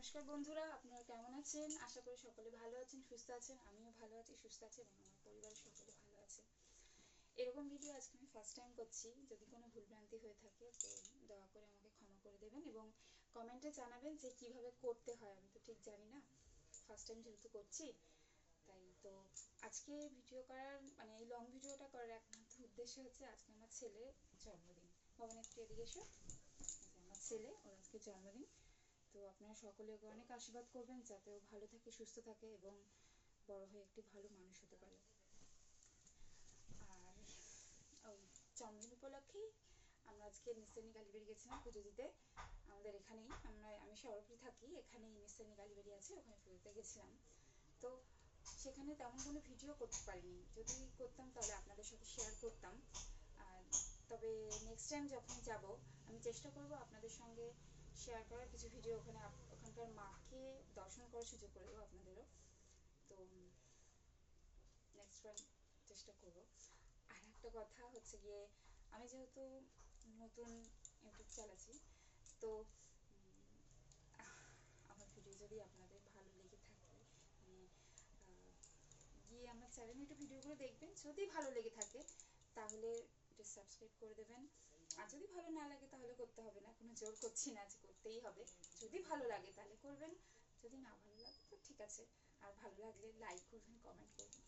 নমস্কার বন্ধুরা, আপনারা কেমন আছেন? আশা করি সকলে ভালো আছেন, সুস্থ আছেন। আমিও ভালো আছি, সুস্থ আছি এবং আমার পরিবারের সকলে ভালো আছে। এরকম ভিডিও আজকে আমি ফার্স্ট টাইম করছি। যদি কোনো ভুলভ্রান্তি হয়ে থাকে তো দয়া করে আমাকে ক্ষমা করে দেবেন এবং কমেন্টে জানাবেন যে কিভাবে করতে হয়। আমি তো ঠিক জানি না, ফার্স্ট টাইম যেহেতু করছি। তাই তো আজকে ভিডিও করার মানে এই লং ভিডিওটা করার একমাত্র উদ্দেশ্য হচ্ছে আজকে আমার ছেলের জন্মদিন। ভবন একটু এদিকে এসো। আমার ছেলে, ওর আজকে জন্মদিন। তো আপনারা সকলে ওকে অনেক আশীর্বাদ করবেন যাতে ও ভালো থাকে, সুস্থ থাকে এবং বড় হয়ে একটি ভালো মানুষ হতে পারে। আর ওই জন্মদিন উপলক্ষেই আমরা আজকে নিস্তারনি কালীবাড়ি গেছিলাম পুজো দিতে। আমাদের এখানেই আমি শহরপুরে থাকি, এখানেই নিস্তারনি কালীবাড়ি আছে, ওখানে পুজোতে গেছিলাম। তো সেখানে তেমন কোনো ভিডিও করতে পারিনি। যদি করতাম তাহলে আপনাদের সাথে শেয়ার করতাম। আর তবে নেক্সট টাইম যখন যাব আমি চেষ্টা করব আপনাদের সঙ্গে শেয়ার করার কিছু ভিডিও। ওখানকার মাকে দর্শন করার সুযোগ করে দেবো আপনাদেরও। তো নেক্সট টাইম চেষ্টা করব। আর একটা কথা হচ্ছে গিয়ে, আমি যেহেতু নতুন ইউটিউব চালাচ্ছি, তো আমার ভিডিও যদি আপনাদের ভালো লেগে থাকে মানে গিয়ে আমার চ্যানেলে একটু ভিডিওগুলো দেখবেন। যদি ভালো লেগে থাকে তাহলে একটু সাবস্ক্রাইব করে দেবেন। আর যদি ভালো না লাগে তাহলে করতে হবে না, কোনো জোর করছি না যে করতেই হবে। যদি ভালো লাগে তাহলে করবেন, যদি না ভালো লাগে তো ঠিক আছে। আর ভালো লাগলে লাইক করবেন, কমেন্ট করবেন।